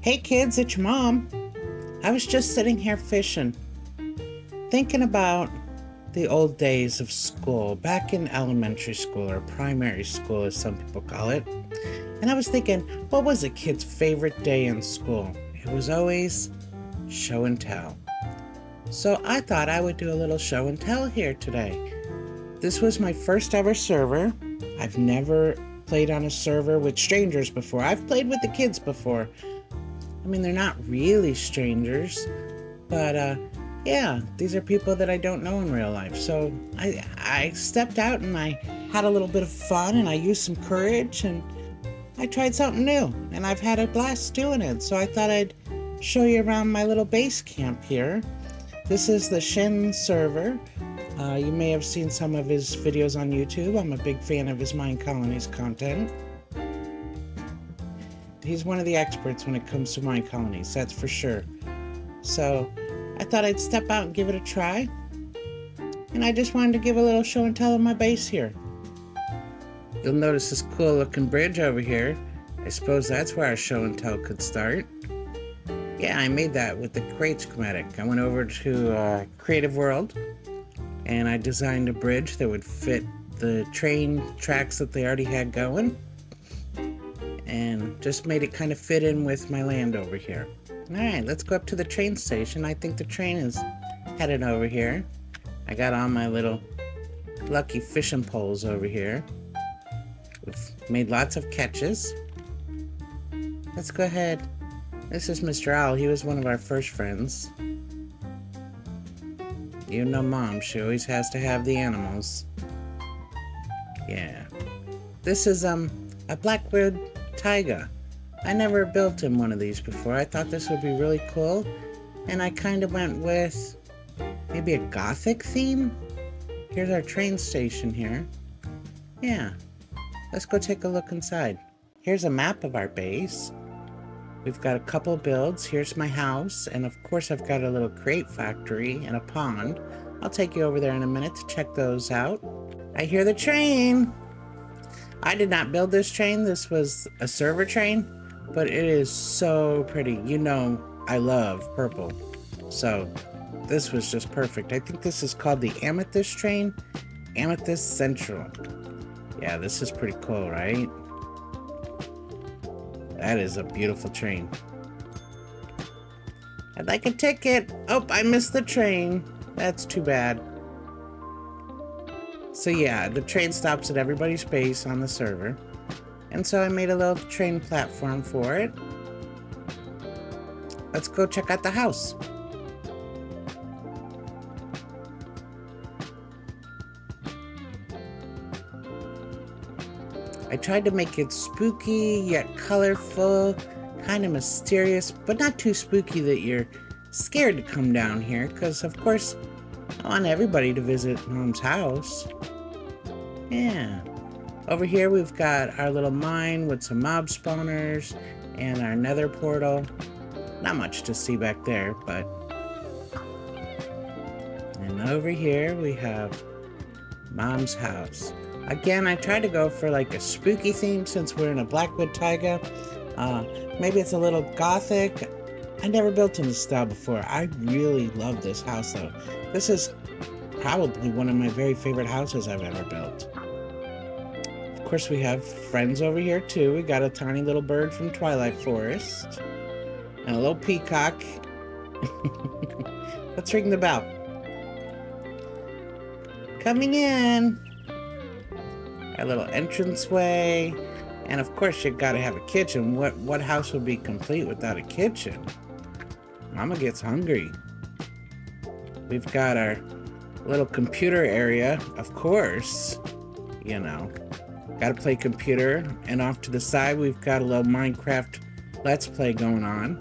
Hey kids, it's your mom. I was just sitting here fishing, thinking about the old days of school, back in elementary school or primary school as some people call it. And I was thinking, what was a kid's favorite day in school? It was always show and tell. So I thought I would do a little show and tell here today. This was my first ever server. I've never played on a server with strangers before. I've played with the kids before. I mean, they're not really strangers, but yeah, these are people that I don't know in real life. So I stepped out and I had a little bit of fun and I used some courage and I tried something new and I've had a blast doing it. So I thought I'd show you around my little base camp here. This is the Sjin Server. You may have seen some of his videos on YouTube. I'm a big fan of his Mine Colonies content. He's one of the experts when it comes to mine colonies, that's for sure. So I thought I'd step out and give it a try. And I just wanted to give a little show and tell of my base here. You'll notice this cool looking bridge over here. I suppose that's where our show and tell could start. Yeah, I made that with the crate schematic. I went over to Creative World and I designed a bridge that would fit the train tracks that they already had going. And just made it kind of fit in with my land over here. Alright, let's go up to the train station. I think the train is headed over here. I got on my little lucky fishing poles over here. We've made lots of catches. Let's go ahead. This is Mr. Owl. He was one of our first friends. You know Mom, she always has to have the animals. Yeah. This is a Blackwood Taiga. I never built him one of these before. I thought this would be really cool. And I kind of went with maybe a Gothic theme. Here's our train station here. Yeah. Let's go take a look inside. Here's a map of our base. We've got a couple builds. Here's my house. And of course I've got a little crate factory and a pond. I'll take you over there in a minute to check those out. I hear the train. I did not build this train. This was a server train, but it is so pretty. You know I love purple, so this was just perfect. I think this is called the Amethyst Train, Amethyst Central. Yeah, this is pretty cool, right? That is a beautiful train. I'd like a ticket. Oh, I missed the train. That's too bad. So yeah, the train stops at everybody's base on the server. And so I made a little train platform for it. Let's go check out the house. I tried to make it spooky, yet colorful, kind of mysterious, but not too spooky that you're scared to come down here, because of course, I want everybody to visit Mom's house. Yeah. Over here we've got our little mine with some mob spawners and our nether portal. Not much to see back there, but... And over here we have Mom's house. Again, I tried to go for like a spooky theme since we're in a Blackwood Taiga. Maybe it's a little Gothic. I never built in this style before. I really love this house though. This is probably one of my very favorite houses I've ever built. Of course, we have friends over here too. We got a tiny little bird from Twilight Forest and a little peacock. Let's ring the bell. Coming in. Our little entranceway. And of course, you gotta have a kitchen. What house would be complete without a kitchen? Mama gets hungry. We've got our little computer area, of course. You know, gotta play computer. And off to the side, we've got a little Minecraft Let's Play going on.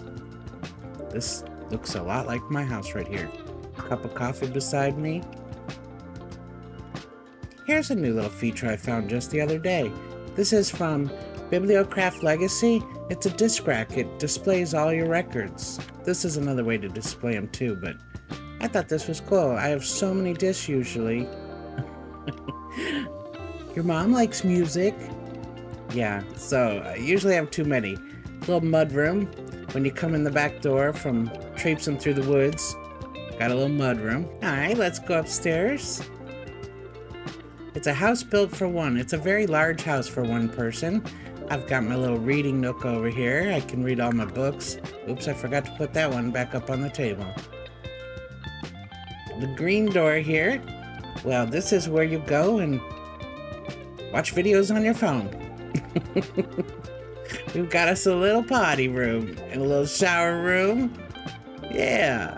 This looks a lot like my house right here. Cup of coffee beside me. Here's a new little feature I found just the other day. This is from Bibliocraft Legacy. It's a disc rack. It displays all your records. This is another way to display them too, but I thought this was cool. I have so many discs usually. Your mom likes music. Yeah, so I usually have too many. Little mud room. when you come in the back door from traipsing through the woods. Got a little mud room. Alright, let's go upstairs. It's a house built for one. It's a very large house for one person. I've got my little reading nook over here. I can read all my books. Oops, I forgot to put that one back up on the table. The green door here. Well, this is where you go and watch videos on your phone. We've got us a little potty room and a little shower room. Yeah.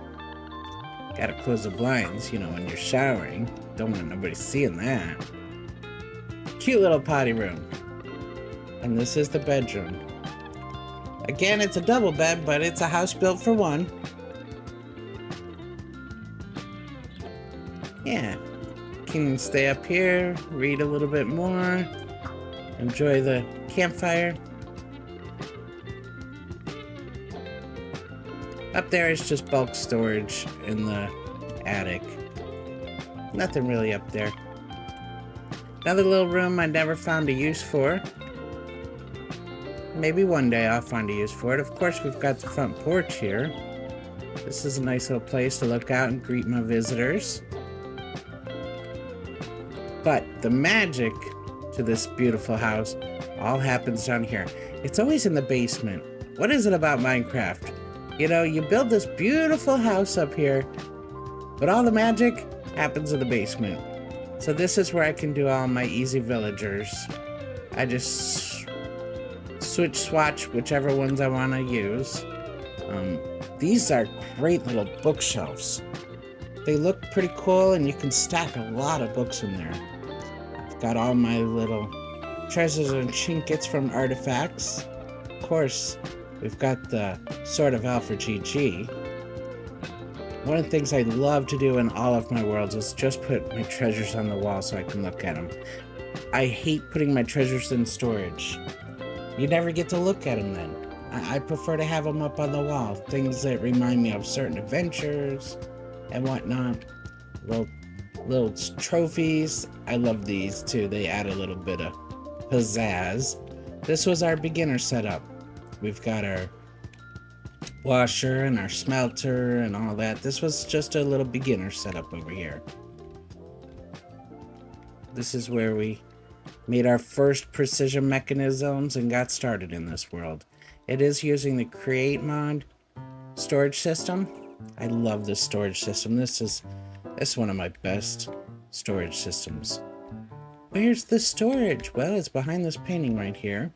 Gotta close the blinds, you know, when you're showering. Don't want nobody seeing that. Cute little potty room. And this is the bedroom. Again, it's a double bed, but it's a house built for one. Yeah. Can stay up here, read a little bit more, enjoy the campfire. Up there is just bulk storage in the attic. Nothing really up there. Another little room I never found a use for. Maybe one day I'll find a use for it. Of course, we've got the front porch here. This is a nice little place to look out and greet my visitors. But the magic to this beautiful house all happens down here. It's always in the basement. What is it about Minecraft? You know, you build this beautiful house up here, but all the magic happens in the basement. So this is where I can do all my easy villagers. I just swatch whichever ones I want to use. These are great little bookshelves. They look pretty cool and you can stack a lot of books in there. I've got all my little treasures and trinkets from artifacts. Of course, we've got the Sword of Alpha GG. One of the things I love to do in all of my worlds is just put my treasures on the wall so I can look at them. I hate putting my treasures in storage. You never get to look at them then. I prefer to have them up on the wall. Things that remind me of certain adventures and whatnot. Little trophies. I love these too. They add a little bit of pizzazz. This was our beginner setup. We've got our washer and our smelter and all that. This was just a little beginner setup over here. This is where we made our first precision mechanisms and got started in this world. It is using the Create mod storage system. I love this storage system. This is one of my best storage systems. Where's the storage? Well, it's behind this painting right here.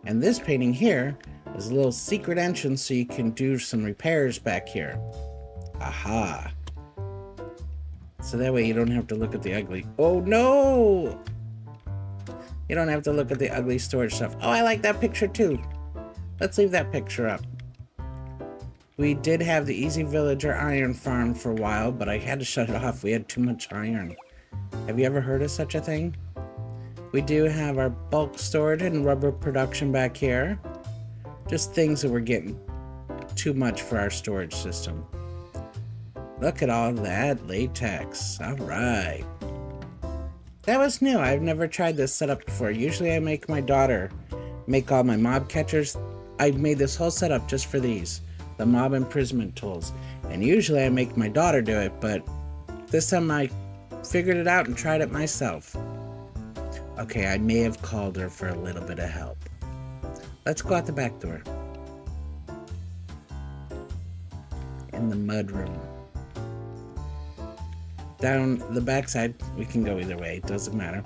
And this painting here is a little secret entrance so you can do some repairs back here. Aha. So that way you don't have to look at the ugly... Oh no! You don't have to look at the ugly storage stuff. Oh, I like that picture too. Let's leave that picture up. We did have the Easy Villager iron farm for a while, but I had to shut it off. We had too much iron. Have you ever heard of such a thing? We do have our bulk storage and rubber production back here. Just things that were getting too much for our storage system. Look at all that latex. All right. That was new. I've never tried this setup before. Usually I make my daughter make all my mob catchers. I made this whole setup just for these, the mob imprisonment tools. And usually I make my daughter do it, but this time I figured it out and tried it myself. Okay, I may have called her for a little bit of help. Let's go out the back door. In the mud room. Down the backside, we can go either way, it doesn't matter.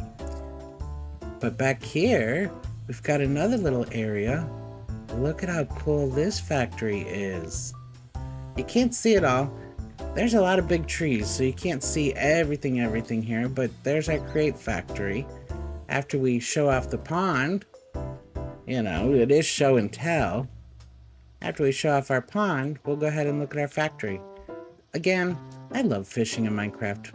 But back here, we've got another little area. Look at how cool this factory is. You can't see it all. There's a lot of big trees, so you can't see everything here, but there's our Create factory. After we show off the pond, you know, it is show and tell. After we show off our pond, we'll go ahead and look at our factory. Again, I love fishing in Minecraft.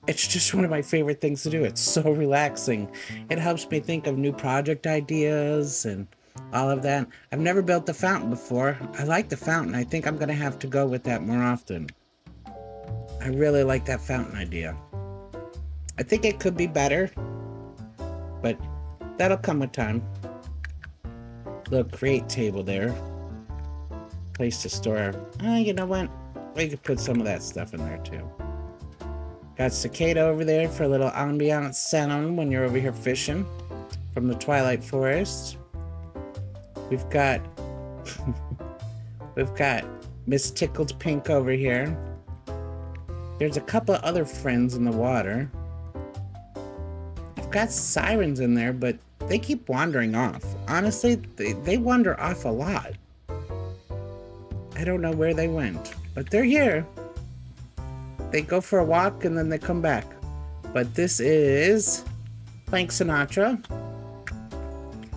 It's just one of my favorite things to do. It's so relaxing. It helps me think of new project ideas and all of that. I've never built the fountain before. I like the fountain. I think I'm going to have to go with that more often. I really like that fountain idea. I think it could be better, but that'll come with time. little crate table there. Place to store. You know what? We could put some of that stuff in there too. Got cicada over there for a little ambient sound when you're over here fishing from the Twilight Forest. We've got we've got Miss Tickled Pink over here. There's a couple of other friends in the water. I've got sirens in there, but they keep wandering off. Honestly, they wander off a lot. I don't know where they went, but they're here. They go for a walk and then they come back. But this is Plank Sinatra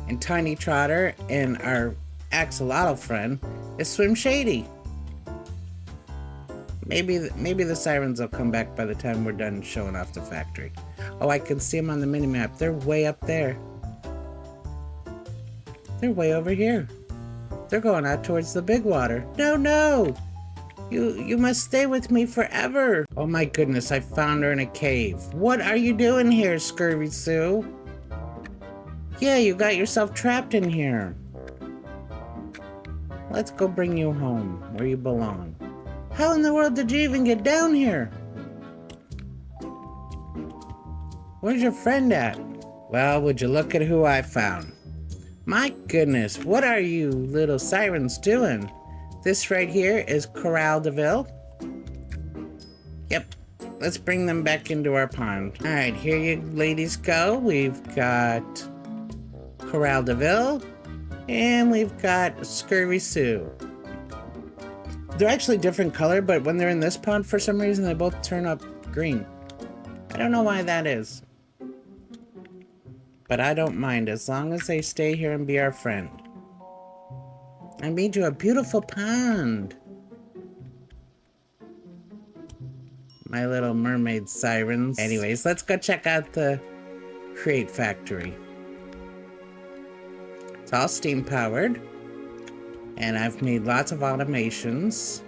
and Tiny Trotter, and our axolotl friend is Swim Shady. Maybe the sirens will come back by the time we're done showing off the factory. Oh, I can see them on the mini-map. They're way up there. They're way over here. They're going out towards the big water. No, no! You must stay with me forever. Oh my goodness, I found her in a cave. What are you doing here, Scurvy Sue? Yeah, you got yourself trapped in here. Let's go bring you home, where you belong. How in the world did you even get down here? Where's your friend at? Well, would you look at who I found? My goodness, what are you little sirens doing? This right here is Corral DeVille. Yep, let's bring them back into our pond. All right, here you ladies go. We've got Corral DeVille, and we've got Scurvy Sue. They're actually different color, but when they're in this pond, for some reason, they both turn up green. I don't know why that is. But I don't mind, as long as they stay here and be our friend. I made you a beautiful pond. My little mermaid sirens. Anyways, let's go check out the crate factory. It's all steam powered. And I've made lots of automations.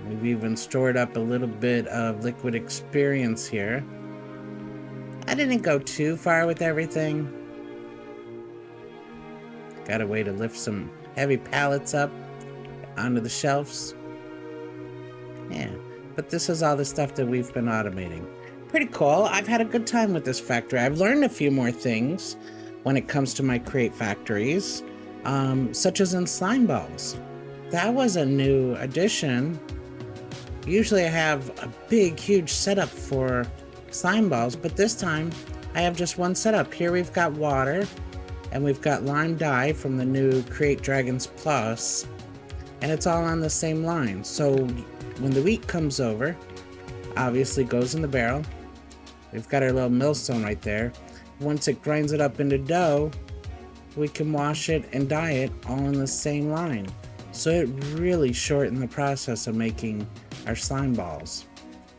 We've even stored up a little bit of liquid experience here. I didn't go too far with everything. Got a way to lift some heavy pallets up onto the shelves. Yeah, but this is all the stuff that we've been automating. Pretty cool. I've had a good time with this factory. I've learned a few more things when it comes to my crate factories, such as in slime balls. That was a new addition. Usually I have a big, huge setup for slime balls, but this time I have just one setup. Here we've got water, and we've got lime dye from the new Create Dragons Plus, and it's all on the same line. So when the wheat comes over, obviously goes in the barrel. We've got our little millstone right there. Once it grinds it up into dough, we can wash it and dye it all in the same line. So it really shortened the process of making our slime balls.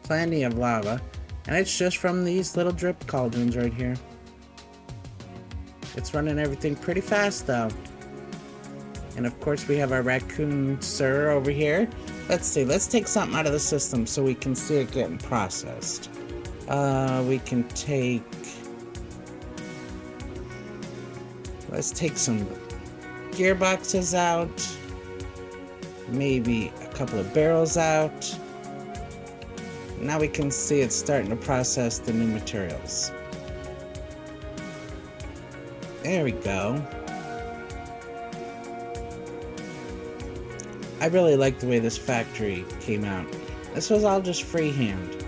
Plenty of lava, and it's just from these little drip cauldrons right here. It's running everything pretty fast though. And of course we have our raccoon sir over here. Let's see, let's take something out of the system so we can see it getting processed. We can take... Let's take some gearboxes out. Maybe a couple of barrels out. Now we can see it's starting to process the new materials. There we go. I really like the way this factory came out. This was all just freehand.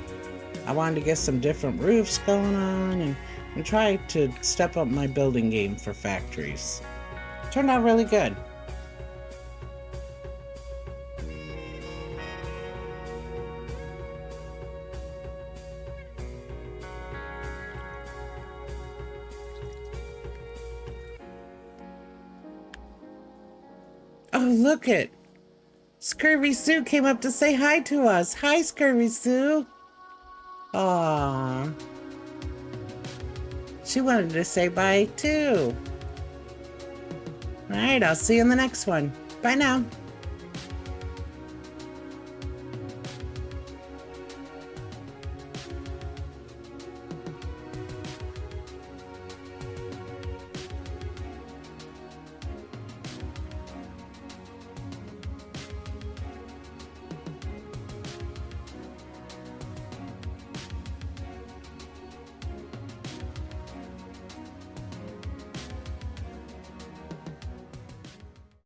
I wanted to get some different roofs going on and try to step up my building game for factories. Turned out really good. Oh, look it! Scurvy Sue came up to say hi to us. Hi, Scurvy Sue. Aww. She wanted to say bye too. Alright, I'll see you in the next one. Bye now.